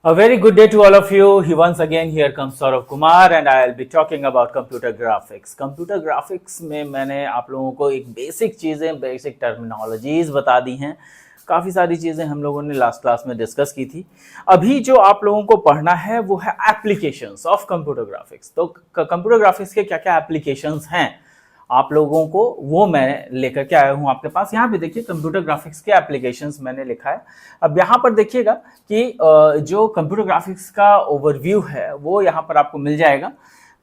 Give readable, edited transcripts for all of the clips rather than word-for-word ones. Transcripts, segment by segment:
A very good day to all of you. Once again, here comes Saurav Kumar and I'll be talking about computer graphics. Computer graphics में मैंने आप लोगों को एक basic चीज़ें, basic terminologies बता दी हैं। काफ़ी सारी चीज़ें हम लोगों ने लास्ट क्लास में डिस्कस की थी। अभी जो आप लोगों को पढ़ना है वो है एप्लीकेशंस ऑफ कंप्यूटर ग्राफिक्स। तो कंप्यूटर ग्राफिक्स के क्या क्या एप्लीकेशंस हैं आप लोगों को, वो मैं लेकर के आया हूं आपके पास। यहाँ पे देखिए कंप्यूटर ग्राफिक्स के एप्लीकेशंस मैंने लिखा है। अब यहाँ पर देखिएगा कि जो कंप्यूटर ग्राफिक्स का ओवरव्यू है वो यहाँ पर आपको मिल जाएगा।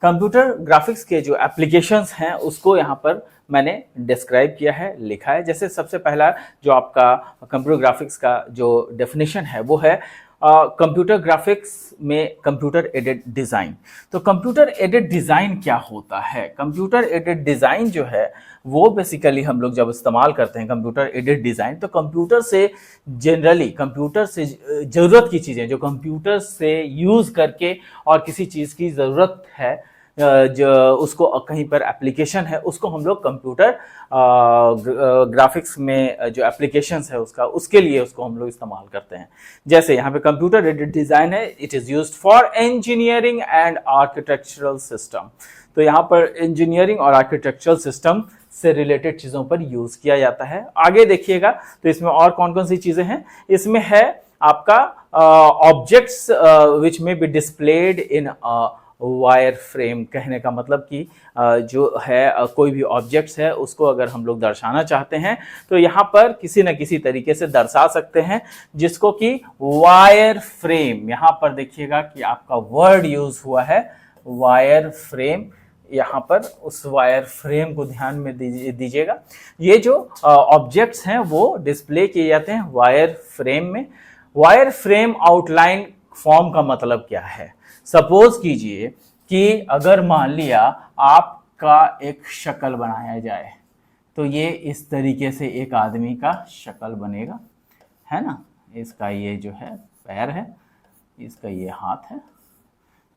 कंप्यूटर ग्राफिक्स के जो एप्लीकेशंस हैं उसको यहाँ पर मैंने डिस्क्राइब किया है, लिखा है। जैसे सबसे पहला जो आपका कंप्यूटर ग्राफिक्स का जो डेफिनेशन है वो है कंप्यूटर ग्राफिक्स में कंप्यूटर एडेड डिज़ाइन। तो कंप्यूटर एडेड डिज़ाइन क्या होता है? कंप्यूटर एडेड डिज़ाइन जो है वो बेसिकली हम लोग जब इस्तेमाल करते हैं कंप्यूटर एडेड डिज़ाइन, तो कंप्यूटर से जनरली कंप्यूटर से ज़रूरत की चीज़ें जो कंप्यूटर से यूज़ करके और किसी चीज़ की ज़रूरत है जो उसको कहीं पर एप्लीकेशन है, उसको हम लोग कंप्यूटर ग्राफिक्स में जो एप्लीकेशंस है उसके लिए उसको हम लोग इस्तेमाल करते हैं। जैसे यहाँ पे कंप्यूटर एडेड डिज़ाइन है, it is used for engineering and architectural system. तो यहाँ पर इंजीनियरिंग और आर्किटेक्चरल सिस्टम से रिलेटेड चीज़ों पर यूज़ किया जाता है। आगे देखिएगा तो इसमें और कौन कौन सी चीज़ें हैं। इसमें है आपका ऑब्जेक्ट्स विच में बी डिस्प्लेड इन वायर फ्रेम। कहने का मतलब कि जो है कोई भी ऑब्जेक्ट्स है उसको अगर हम लोग दर्शाना चाहते हैं तो यहाँ पर किसी न किसी तरीके से दर्शा सकते हैं, जिसको कि वायर फ्रेम। यहाँ पर देखिएगा कि आपका वर्ड यूज हुआ है वायर फ्रेम। यहाँ पर उस वायर फ्रेम को ध्यान में दीजिएगा। ये जो ऑब्जेक्ट्स हैं वो डिस्प्ले किए जाते हैं वायर फ्रेम में। वायर फ्रेम आउटलाइन फॉर्म का मतलब क्या है? सपोज कीजिए कि अगर मान लिया आपका एक शक्ल बनाया जाए तो ये इस तरीके से एक आदमी का शक्ल बनेगा, है ना। इसका ये जो है पैर है, इसका ये हाथ है।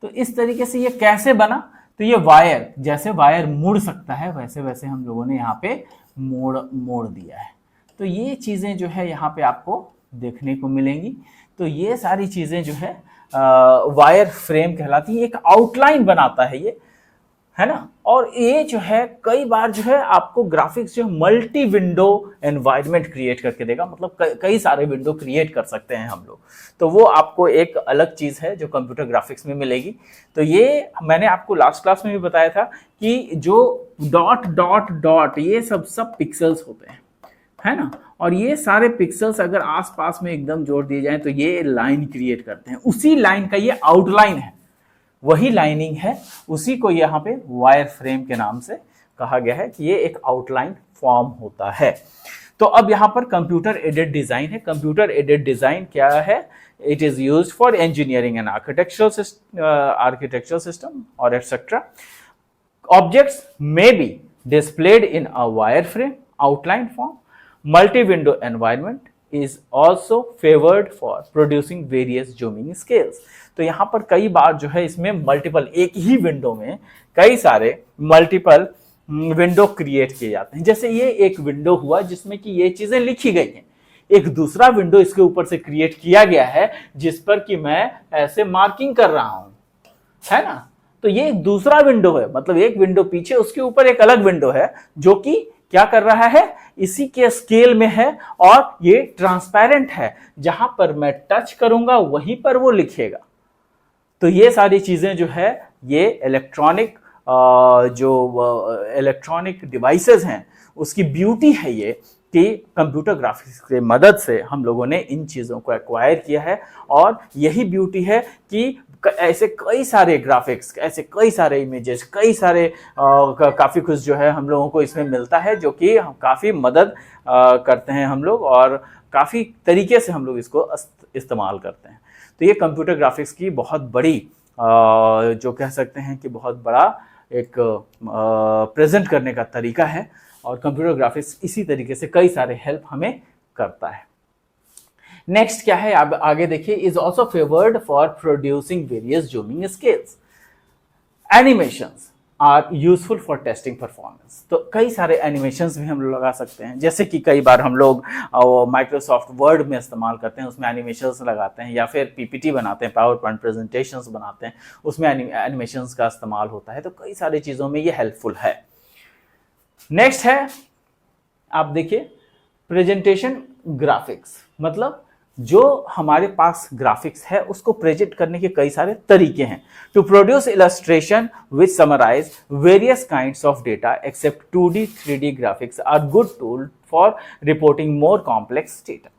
तो इस तरीके से ये कैसे बना? तो ये वायर, जैसे वायर मुड़ सकता है वैसे वैसे हम लोगों ने यहाँ पे मोड़ दिया है। तो ये चीज़ें जो है यहाँ पे आपको देखने को मिलेंगी। तो ये सारी चीज़ें जो है वायर फ्रेम कहलाती है। एक आउटलाइन बनाता है ये, है ना। और ये जो है कई बार जो है आपको ग्राफिक्स जो मल्टी विंडो एनवायरनमेंट क्रिएट करके देगा, मतलब कई सारे विंडो क्रिएट कर सकते हैं हम लोग। तो वो आपको एक अलग चीज़ है जो कंप्यूटर ग्राफिक्स में मिलेगी। तो ये मैंने आपको लास्ट क्लास में भी बताया था कि जो डॉट डॉट डॉट ये सब पिक्सल्स होते हैं, है ना। और ये सारे पिक्सल्स अगर आसपास में एकदम जोड़ दिए जाएं तो ये लाइन क्रिएट करते हैं। उसी लाइन का ये आउटलाइन है, वही लाइनिंग है, उसी को यहाँ पे वायर फ्रेम के नाम से कहा गया है कि ये एक आउटलाइन फॉर्म होता है। तो अब यहाँ पर कंप्यूटर एडेड डिजाइन है। कंप्यूटर एडेड डिजाइन क्या है? It is used for engineering and architectural system और etcetera. Objects may be displayed in a wire frame outline form. Multi-window environment is also favored for producing various zooming scales। तो यहाँ पर कई बार जो है इसमें मल्टीपल, एक ही विंडो में कई सारे मल्टीपल विंडो क्रिएट किए जाते हैं। जैसे ये एक विंडो हुआ जिसमें कि ये चीजें लिखी गई हैं। एक दूसरा विंडो इसके ऊपर से क्रिएट किया गया है जिस पर कि मैं ऐसे मार्किंग कर रहा हूं, है ना। तो ये एक दूसरा विंडो है, मतलब एक विंडो पीछे उसके ऊपर एक अलग विंडो है जो कि क्या कर रहा है, इसी के स्केल में है और ये ट्रांसपेरेंट है। जहां पर मैं टच करूंगा वहीं पर वो लिखेगा। तो ये सारी चीजें जो है ये इलेक्ट्रॉनिक इलेक्ट्रॉनिक डिवाइसेस हैं उसकी ब्यूटी है ये कि कंप्यूटर ग्राफिक्स की मदद से हम लोगों ने इन चीज़ों को एक्वायर किया है। और यही ब्यूटी है कि ऐसे कई सारे ग्राफिक्स, ऐसे कई सारे इमेजेस, कई सारे काफ़ी कुछ जो है हम लोगों को इसमें मिलता है जो कि काफ़ी मदद करते हैं हम लोग और काफ़ी तरीके से हम लोग इसको इस्तेमाल करते हैं। तो ये कंप्यूटर ग्राफिक्स की बहुत बड़ी जो कह सकते हैं कि बहुत बड़ा एक प्रेजेंट करने का तरीका है। और कंप्यूटर ग्राफिक्स इसी तरीके से कई सारे हेल्प हमें करता है। नेक्स्ट क्या है, अब आगे देखिए, is also favoured for producing various zooming scales. Animations, are useful for testing performance. तो कई सारे एनिमेशंस भी हम लोग लगा सकते हैं, जैसे कि कई बार हम लोग माइक्रोसॉफ्ट वर्ड में इस्तेमाल करते हैं, उसमें एनिमेशंस लगाते हैं, या फिर पीपीटी बनाते हैं, पावर पॉइंट प्रेजेंटेशंस बनाते हैं, उसमें एनिमेशंस का इस्तेमाल होता है। तो कई सारी चीज़ों में ये हेल्पफुल है। नेक्स्ट है, आप देखिए, प्रेजेंटेशन ग्राफिक्स, मतलब जो हमारे पास ग्राफिक्स है उसको प्रेजेंट करने के कई सारे तरीके हैं। To produce illustration which summarise various kinds of data except 2D 3D graphics are good tool for reporting more complex data.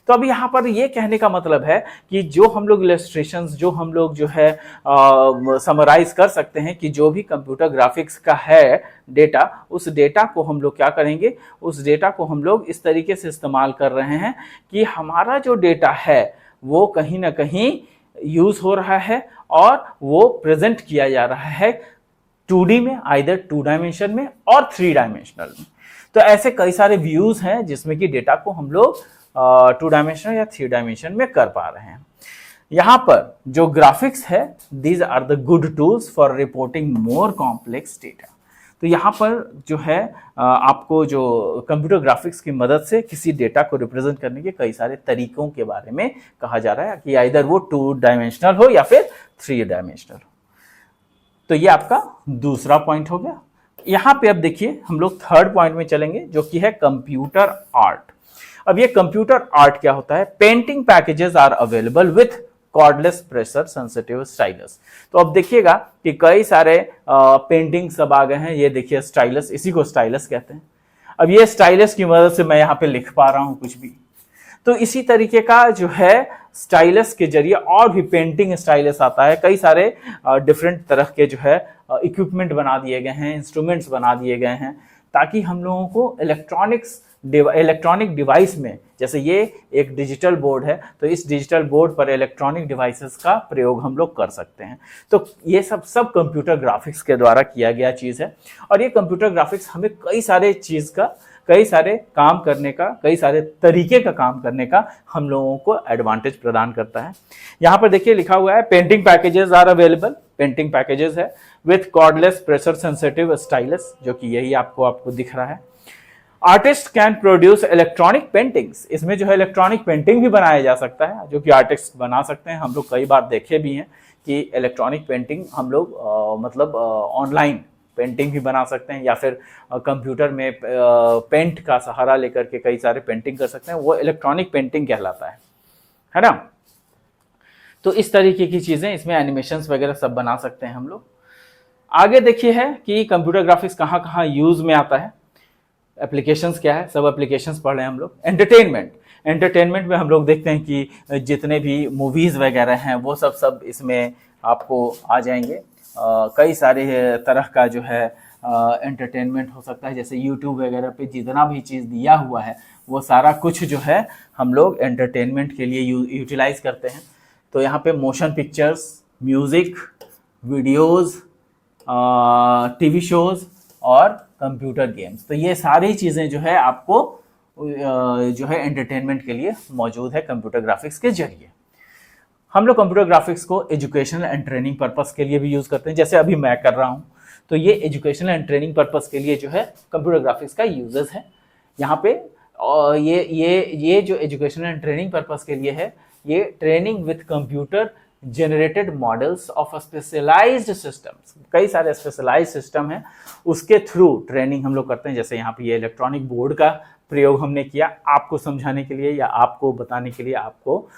तो अब यहाँ पर ये कहने का मतलब है कि जो हम लोग इलस्ट्रेशंस, जो हम लोग जो है समराइज कर सकते हैं कि जो भी कंप्यूटर ग्राफिक्स का है डेटा, उस डेटा को हम लोग क्या करेंगे, उस डेटा को हम लोग इस तरीके से इस्तेमाल कर रहे हैं कि हमारा जो डेटा है वो कहीं ना कहीं यूज हो रहा है और वो प्रेजेंट किया जा रहा है 2D में, आइदर 2 डायमेंशन में और 3 डायमेंशनल में। तो ऐसे कई सारे व्यूज हैं जिसमें कि डेटा को हम लोग 2 डायमेंशन या 3 डायमेंशन में कर पा रहे हैं। यहाँ पर जो ग्राफिक्स है, these are the good tools for reporting more complex data. तो यहाँ पर जो है आपको जो कंप्यूटर ग्राफिक्स की मदद से किसी डेटा को रिप्रेजेंट करने के कई सारे तरीकों के बारे में कहा जा रहा है कि आइदर वो 2 डायमेंशनल हो या फिर 3 डायमेंशनल हो। तो ये आपका दूसरा पॉइंट हो गया। यहाँ पे अब देखिए हम लोग थर्ड पॉइंट में चलेंगे, जो कि है कंप्यूटर आर्ट। अब ये कंप्यूटर आर्ट क्या होता है? Painting packages are available with cordless pressure sensitive stylus. तो अब देखिएगा कि कई सारे पेंटिंग सब आ गए हैं। ये देखिए स्टाइलस, इसी को स्टाइलस कहते हैं। अब ये स्टाइलस की मदद से मैं यहाँ पे लिख पा रहा हूँ कुछ भी। तो इसी तरीके का जो है स्टाइलस के जरिए और भी पेंटिंग स्टाइलस आता है। कई सारे डिफरेंट तरह के जो है इक्विपमेंट बना दिए गए हैं, इंस्ट्रूमेंट्स बना दिए गए हैं, ताकि हम लोगों को इलेक्ट्रॉनिक डिवाइस में, जैसे ये एक डिजिटल बोर्ड है, तो इस डिजिटल बोर्ड पर इलेक्ट्रॉनिक डिवाइसेस का प्रयोग हम लोग कर सकते हैं। तो ये सब कंप्यूटर ग्राफिक्स के द्वारा किया गया चीज़ है। और ये कंप्यूटर ग्राफिक्स हमें कई सारे काम करने का, कई सारे तरीके का काम करने का हम लोगों को एडवांटेज प्रदान करता है। यहाँ पर देखिए लिखा हुआ है painting packages are available. Painting packages है with cordless pressure sensitive stylus, जो कि यही आपको दिख रहा है। Artist can produce electronic paintings. इसमें जो है इलेक्ट्रॉनिक पेंटिंग भी बनाया जा सकता है, जो कि आर्टिस्ट बना सकते हैं। हम लोग कई बार देखे भी हैं कि इलेक्ट्रॉनिक पेंटिंग हम लोग मतलब ऑनलाइन पेंटिंग भी बना सकते हैं, या फिर कंप्यूटर में पेंट का सहारा लेकर के कई सारे पेंटिंग कर सकते हैं। वो इलेक्ट्रॉनिक पेंटिंग कहलाता है ना। तो इस तरीके की चीज़ें, इसमें एनिमेशंस वगैरह सब बना सकते हैं हम लोग। आगे देखिए है कि कंप्यूटर ग्राफिक्स कहाँ कहाँ यूज में आता है, एप्लीकेशंस क्या है, सब एप्लीकेशंस पढ़ रहे हैं हम लोग। एंटरटेनमेंट में हम लोग देखते हैं कि जितने भी मूवीज़ वगैरह हैं वो सब इसमें आपको आ जाएंगे। कई सारे तरह का जो है एंटरटेनमेंट हो सकता है, जैसे यूट्यूब वगैरह पे जितना भी चीज़ दिया हुआ है वो सारा कुछ जो है हम लोग एंटरटेनमेंट के लिए यूटिलाइज करते हैं। तो यहाँ पे motion pictures, music, videos, TV shows और कंप्यूटर गेम्स, तो ये सारी चीज़ें जो है आपको जो है एंटरटेनमेंट के लिए मौजूद है कंप्यूटर ग्राफिक्स के जरिए। हम लोग कंप्यूटर ग्राफिक्स को एजुकेशनल एंड ट्रेनिंग पर्पस के लिए भी यूज़ करते हैं, जैसे अभी मैं कर रहा हूँ। तो ये एजुकेशनल एंड ट्रेनिंग पर्पस के लिए जो है कंप्यूटर ग्राफिक्स का यूजेस है यहाँ पे। और ये जो एजुकेशनल एंड ट्रेनिंग पर्पस के लिए है, ये training with computer generated models of specialised systems, कई सारे स्पेशलाइज्ड सिस्टम हैं, उसके थ्रू ट्रेनिंग हम लोग करते हैं। जैसे यहाँ पे ये इलेक्ट्रॉनिक बोर्ड का प्रयोग हमने किया आपको समझाने के लिए या आपको बताने के लिए, आपको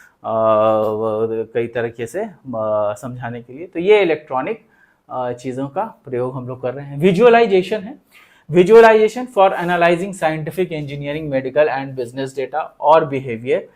कई तरीके से समझाने के लिए। तो ये इलेक्ट्रॉनिक चीज़ों का प्रयोग हम लोग कर रहे हैं। विजुअलाइजेशन है, visualisation for analysing scientific, engineering, medical and business data और behaviour,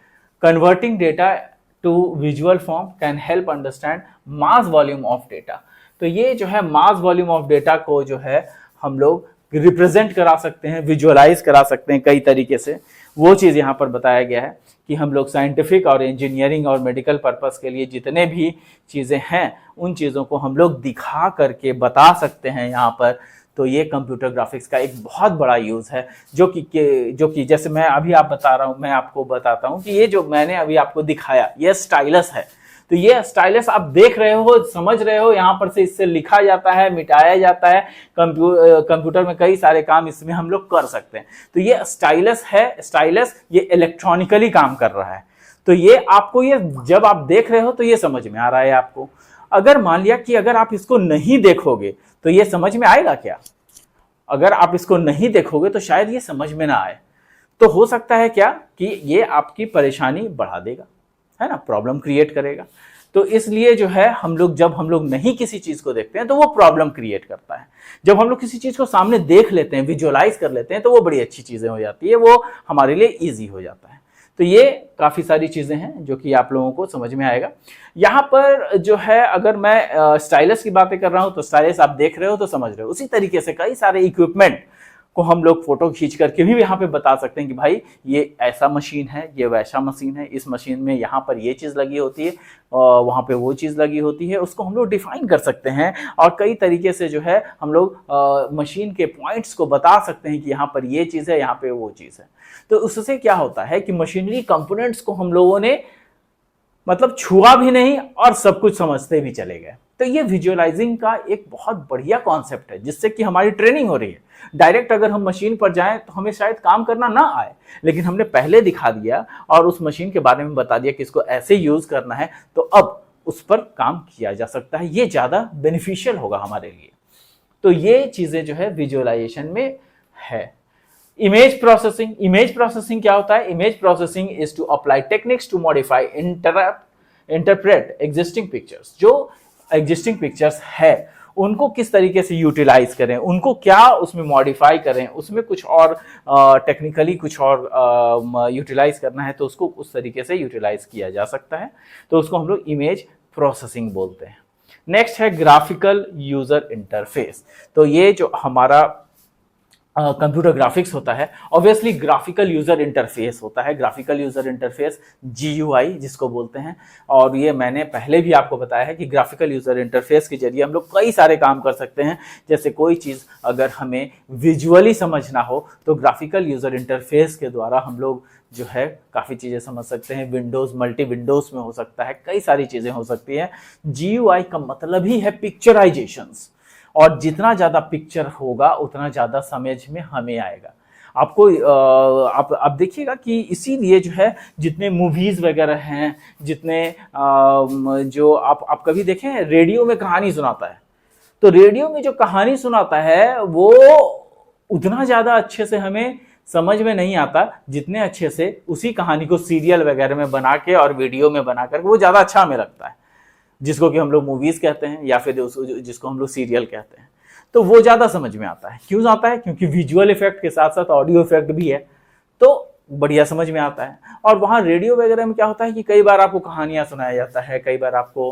converting data to visual form can help understand mass volume of data. तो ये जो है मास वॉल्यूम ऑफ डेटा को जो है हम लोग रिप्रेजेंट करा सकते हैं, विजुअलाइज करा सकते हैं कई तरीके से। वो चीज़ यहाँ पर बताया गया है कि हम लोग साइंटिफिक और इंजीनियरिंग और मेडिकल पर्पस के लिए जितने भी चीज़ें हैं उन चीज़ों को हम लोग दिखा करके बता सकते हैं यहाँ पर। तो ये कंप्यूटर ग्राफिक्स का एक बहुत बड़ा यूज़ है, जो कि जैसे मैं आपको बताता हूँ कि ये जो मैंने अभी आपको दिखाया ये स्टाइलस है। तो ये स्टाइलस आप देख रहे हो, समझ रहे हो, यहाँ पर से इससे लिखा जाता है, मिटाया जाता है। कंप्यूटर में कई सारे काम इसमें हम लोग कर सकते हैं। तो ये स्टाइलस है, स्टाइलस ये इलेक्ट्रॉनिकली काम कर रहा है। तो ये आपको, ये जब आप देख रहे हो तो ये समझ में आ रहा है आपको। अगर मान लिया कि अगर आप इसको नहीं देखोगे तो ये समझ में आएगा क्या? अगर आप इसको नहीं देखोगे तो शायद ये समझ में ना आए। तो हो सकता है क्या कि ये आपकी परेशानी बढ़ा देगा, है ना, प्रॉब्लम क्रिएट करेगा। तो इसलिए जो है जब हम लोग नहीं किसी चीज को देखते हैं तो वो प्रॉब्लम क्रिएट करता है। जब हम लोग किसी चीज को सामने देख लेते हैं, विजुअलाइज कर लेते हैं, तो वो बड़ी अच्छी चीजें हो जाती है, वो हमारे लिए ईजी हो जाता है। तो ये काफी सारी चीजें हैं जो कि आप लोगों को समझ में आएगा। यहाँ पर जो है, अगर मैं स्टाइलस की बातें कर रहा हूं तो स्टाइलस आप देख रहे हो तो समझ रहे हो। उसी तरीके से कई सारे इक्विपमेंट को हम लोग फोटो खींच करके भी यहाँ पे बता सकते हैं कि भाई ये ऐसा मशीन है, ये वैसा मशीन है, इस मशीन में यहाँ पर ये चीज़ लगी होती है, वहाँ पे वो चीज़ लगी होती है। उसको हम लोग डिफाइन कर सकते हैं और कई तरीके से जो है हम लोग मशीन के पॉइंट्स को बता सकते हैं कि यहाँ पर ये चीज़ है, यहाँ पे वो चीज़ है। तो उससे क्या होता है कि मशीनरी कंपोनेंट्स को हम लोगों ने मतलब छुआ भी नहीं और सब कुछ समझते भी चले गए। तो ये विजुअलाइजिंग का एक बहुत बढ़िया कॉन्सेप्ट है जिससे कि हमारी ट्रेनिंग हो रही है। डायरेक्ट अगर हम मशीन पर जाएं तो हमें शायद काम करना ना आए, लेकिन हमने पहले दिखा दिया और उस मशीन के बारे में बता दिया कि इसको ऐसे यूज करना है, तो अब उस पर काम किया जा सकता है। ये ज्यादा बेनिफिशियल होगा हमारे लिए। तो ये चीजें जो है विजुअलाइजेशन में है। इमेज प्रोसेसिंग क्या होता है? Image processing is to apply techniques to modify, interpret existing pictures. जो एग्जिस्टिंग पिक्चर्स है उनको किस तरीके से यूटिलाइज करें, उनको क्या उसमें मॉडिफाई करें, उसमें कुछ और टेक्निकली कुछ और यूटिलाइज करना है तो उसको उस तरीके से यूटिलाइज किया जा सकता है। तो उसको हम लोग इमेज प्रोसेसिंग बोलते हैं। नेक्स्ट है ग्राफिकल यूजर इंटरफेस। तो ये जो हमारा कंप्यूटर ग्राफिक्स होता है, ऑब्वियसली ग्राफिकल यूजर इंटरफेस होता है। ग्राफिकल यूजर इंटरफेस GUI जिसको बोलते हैं। और ये मैंने पहले भी आपको बताया है कि ग्राफिकल यूजर इंटरफेस के जरिए हम लोग कई सारे काम कर सकते हैं। जैसे कोई चीज़ अगर हमें विजुअली समझना हो तो ग्राफिकल यूजर इंटरफेस के द्वारा हम लोग जो है काफ़ी चीज़ें समझ सकते हैं। विंडोज़, मल्टी विंडोज़ में हो सकता है, कई सारी चीज़ें हो सकती हैं। GUI का मतलब ही है पिक्चराइजेशंस, और जितना ज़्यादा पिक्चर होगा उतना ज़्यादा समझ में हमें आएगा। आपको आप देखिएगा कि इसीलिए जो है जितने मूवीज़ वगैरह हैं, जितने जो आप कभी देखें रेडियो में कहानी सुनाता है, तो रेडियो में जो कहानी सुनाता है वो उतना ज़्यादा अच्छे से हमें समझ में नहीं आता जितने अच्छे से उसी कहानी को सीरियल वगैरह में बना के और वीडियो में बना कर वो ज़्यादा अच्छा हमें लगता है, जिसको कि हम लोग मूवीज कहते हैं या फिर जिसको हम लोग सीरियल कहते हैं। तो वो ज्यादा समझ में आता है। क्यों आता है? क्योंकि विजुअल इफेक्ट के साथ साथ ऑडियो इफेक्ट भी है, तो बढ़िया समझ में आता है। और वहाँ रेडियो वगैरह में क्या होता है कि कई बार आपको कहानियाँ सुनाया जाता है, कई बार आपको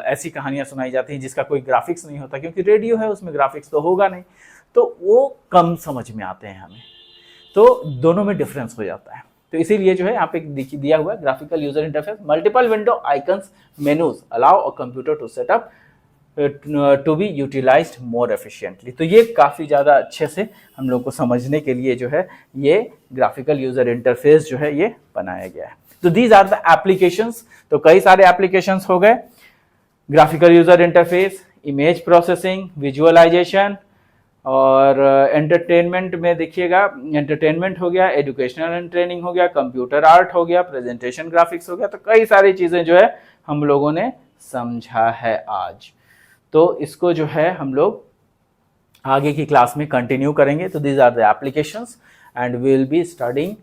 ऐसी कहानियाँ सुनाई जाती हैं जिसका कोई ग्राफिक्स नहीं होता, क्योंकि रेडियो है उसमें ग्राफिक्स तो होगा नहीं, तो वो कम समझ में आते हैं हमें। तो दोनों में डिफरेंस हो जाता है। तो इसीलिए जो है यहाँ पे दिया हुआ है graphical user interface. Multiple window icons menus allow a computer to setup to be utilised more efficiently. तो ये काफ़ी ज़्यादा अच्छे से हम लोग को समझने के लिए जो है ये ग्राफिकल यूजर इंटरफेस जो है ये बनाया गया है। तो दीज आर द एप्लीकेशंस। तो कई सारे एप्लीकेशंस हो गए, graphical user interface, image processing, visualisation, और एंटरटेनमेंट में देखिएगा, एंटरटेनमेंट हो गया, एजुकेशनल एंड ट्रेनिंग हो गया, कंप्यूटर आर्ट हो गया, प्रेजेंटेशन ग्राफिक्स हो गया। तो कई सारी चीज़ें जो है हम लोगों ने समझा है आज। तो इसको जो है हम लोग आगे की क्लास में कंटिन्यू करेंगे। तो these are the applications and we will be studying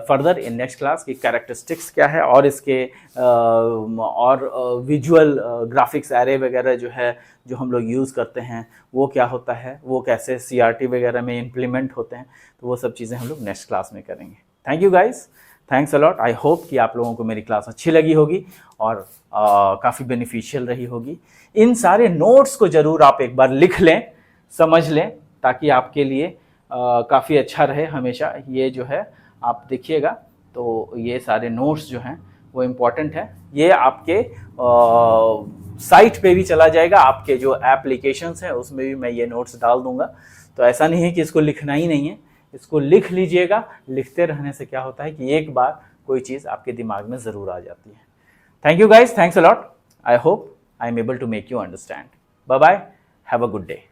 further in next class की कैरेक्टरिस्टिक्स क्या है और इसके और विजुअल ग्राफिक्स एरे वगैरह जो है जो हम लोग यूज़ करते हैं वो क्या होता है, वो कैसे CRT वगैरह में इम्प्लीमेंट होते हैं। तो वो सब चीज़ें हम लोग नेक्स्ट क्लास में करेंगे। Thank you guys, thanks a lot. I hope कि आप लोगों को मेरी क्लास अच्छी लगी होगी और काफ़ी बेनिफिशियल रही होगी। इन सारे नोट्स को ज़रूर आप एक बार लिख लें, समझ लें, ताकि आपके लिए काफ़ी अच्छा रहे हमेशा। ये जो है आप देखिएगा तो ये सारे नोट्स जो हैं वो इम्पॉर्टेंट है। ये आपके साइट पे भी चला जाएगा, आपके जो एप्लीकेशंस हैं उसमें भी मैं ये नोट्स डाल दूंगा। तो ऐसा नहीं है कि इसको लिखना ही नहीं है, इसको लिख लीजिएगा। लिखते रहने से क्या होता है कि एक बार कोई चीज़ आपके दिमाग में ज़रूर आ जाती है। Thank you guys, thanks a lot. I hope I am able to make you understand. Bye bye, have a good day.